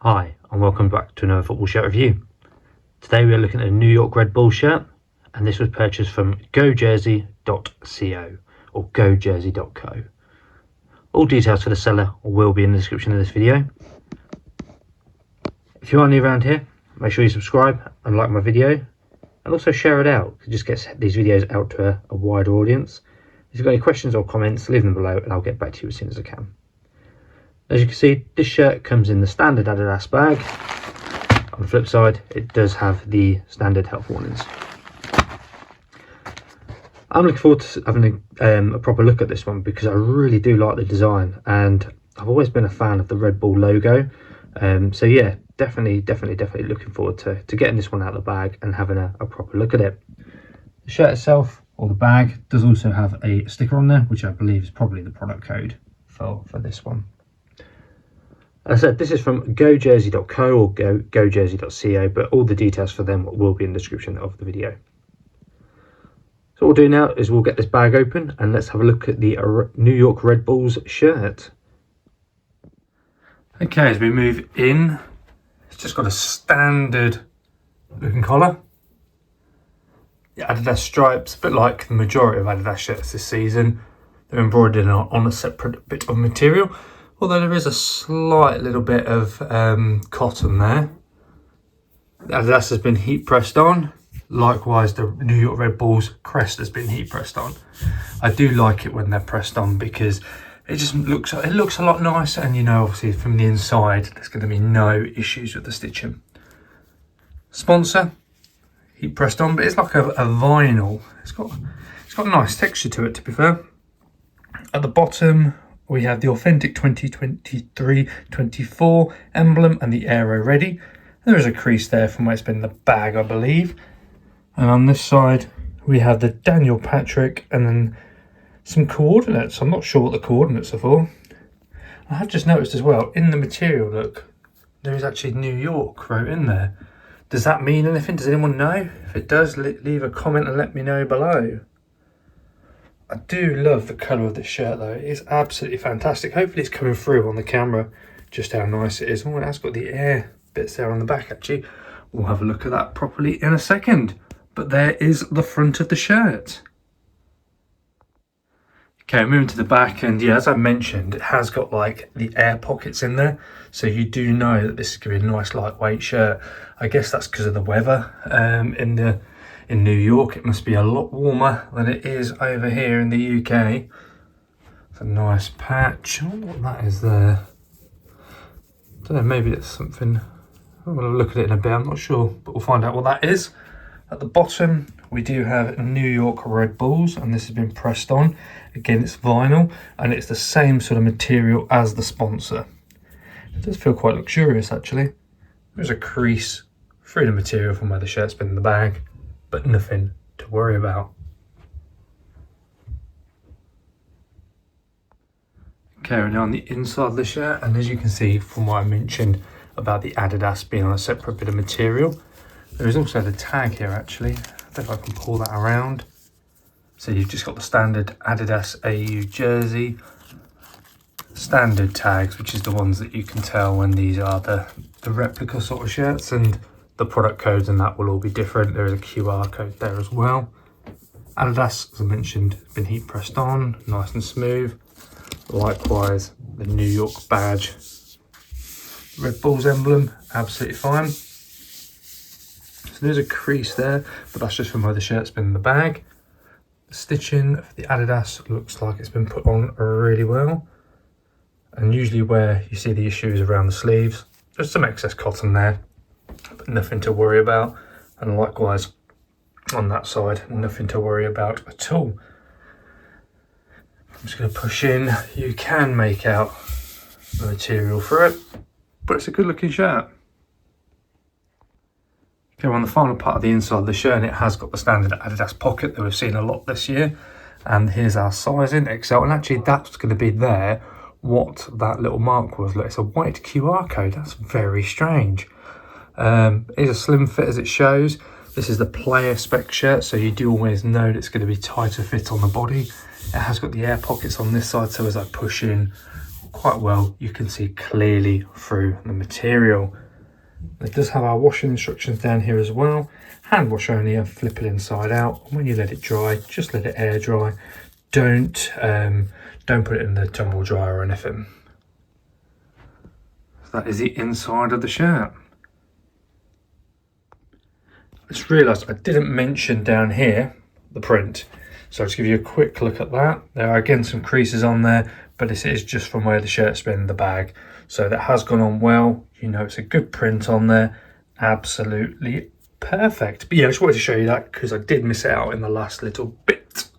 Hi, and welcome back to another football shirt review. Today we are looking at a New York Red Bull shirt, and this was purchased from gojersey.co or gojersey.co. All details for the seller will be in the description of this video. If you are new around here, make sure you subscribe and like my video, and also share it out. It just gets these videos out to a wider audience. If you've got any questions or comments, leave them below and I'll get back to you as soon as I can. As you can see, this shirt comes in the standard Adidas bag. On the flip side, it does have the standard health warnings. I'm looking forward to having a proper look at this one because I really do like the design, and I've always been a fan of the Red Bull logo. So yeah, definitely looking forward to getting this one out of the bag and having a proper look at it. The shirt itself, or the bag, does also have a sticker on there, which I believe is probably the product code for this one. As I said, this is from gojersey.co or gojersey.co, but all the details for them will be in the description of the video. So what we'll do now is we'll get this bag open and let's have a look at the New York Red Bulls shirt. Okay, as we move in, it's just got a standard looking collar. The Adidas stripes, a bit like the majority of Adidas shirts this season. They're embroidered on a separate bit of material, although there is a slight little bit of cotton there. The Adidas has been heat pressed on. Likewise, the New York Red Bulls crest has been heat pressed on. I do like it when they're pressed on because it just looks a lot nicer, and you know, obviously from the inside there's going to be no issues with the stitching. Sponsor, heat pressed on, but it's like a vinyl. It's got a nice texture to it, to be fair. At the bottom we have the authentic 2023-24 emblem and the aero ready. There is a crease there from where it's been in the bag, I believe. And on this side, we have the Daniel Patrick and then some coordinates. I'm not sure what the coordinates are for. I have just noticed as well, in the material, look, there is actually New York wrote in there. Does that mean anything? Does anyone know? If it does, leave a comment and let me know below. I do love the colour of this shirt though. It is absolutely fantastic. Hopefully it's coming through on the camera just how nice it is. Oh, it has got the air bits there on the back actually. We'll have a look at that properly in a second. But there is the front of the shirt. Okay, moving to the back, and yeah, as I mentioned, it has got like the air pockets in there. So you do know that this is going to be a nice lightweight shirt. I guess that's because of the weather in New York. It must be a lot warmer than it is over here in the UK. It's a nice patch. I wonder what that is there. I don't know, maybe it's something. I'm going to look at it in a bit, I'm not sure, but we'll find out what that is. At the bottom, we do have New York Red Bulls, and this has been pressed on. Again, it's vinyl, and it's the same sort of material as the sponsor. It does feel quite luxurious, actually. There's a crease through the material from where the shirt's been in the bag, but nothing to worry about. Okay, we're now on the inside of the shirt, and as you can see from what I mentioned about the Adidas being on a separate bit of material, there is also the tag here actually. I don't know if I can pull that around. So you've just got the standard Adidas AU jersey, standard tags, which is the ones that you can tell when these are the replica sort of shirts, and the product codes and that will all be different. There is a QR code there as well. Adidas, as I mentioned, been heat pressed on, nice and smooth. Likewise, the New York badge, Red Bull's emblem, absolutely fine. So there's a crease there, but that's just from where the shirt's been in the bag. The stitching for the Adidas looks like it's been put on really well. And usually where you see the issue is around the sleeves. There's some excess cotton there, but nothing to worry about. And likewise on that side, nothing to worry about at all. I'm just going to push in. You can make out the material for it, but it's a good looking shirt. Okay, we're on the final part of the inside of the shirt, and it has got the standard Adidas pocket that we've seen a lot this year. And here's our sizing, XL, and actually that's going to be there what that little mark was. Look, it's a white QR code. That's very strange. It is a slim fit as it shows. This is the player spec shirt, so you do always know that it's going to be tighter fit on the body. It has got the air pockets on this side, so as I push in, quite well. You can see clearly through the material. It does have our washing instructions down here as well. Hand wash only and flip it inside out. And when you let it dry, just let it air dry. Don't put it in the tumble dryer or anything. So that is the inside of the shirt. I just realised I didn't mention down here the print. So I'll just give you a quick look at that. There are again some creases on there, but this is just from where the shirt's been in the bag. So that has gone on well. You know, it's a good print on there. Absolutely perfect. But yeah, I just wanted to show you that because I did miss it out in the last little bit.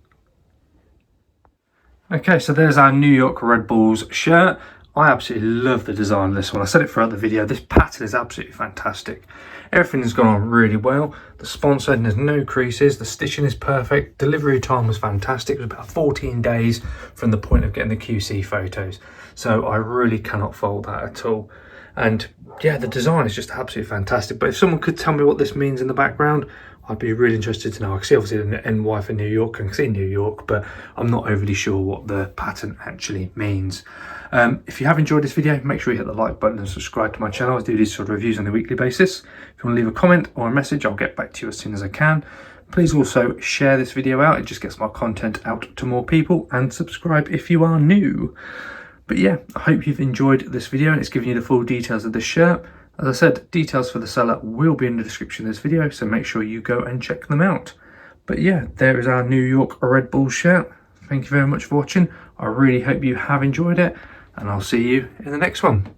Okay, so there's our New York Red Bulls shirt. I absolutely love the design of this one. I said it throughout the video. This pattern is absolutely fantastic. Everything has gone on really well. The sponsor, there's no creases. The stitching is perfect. Delivery time was fantastic. It was about 14 days from the point of getting the QC photos. So I really cannot fault that at all. And yeah, the design is just absolutely fantastic. But if someone could tell me what this means in the background, I'd be really interested to know. I can see obviously the NY for New York, I can see New York, but I'm not overly sure what the pattern actually means. If you have enjoyed this video, make sure you hit the like button and subscribe to my channel. I do these sort of reviews on a weekly basis. If you want to leave a comment or a message, I'll get back to you as soon as I can. Please also share this video out. It just gets my content out to more people, and subscribe if you are new. But yeah, I hope you've enjoyed this video and it's given you the full details of this shirt. As I said, details for the seller will be in the description of this video, so make sure you go and check them out. But yeah, there is our New York Red Bull shirt. Thank you very much for watching. I really hope you have enjoyed it, and I'll see you in the next one.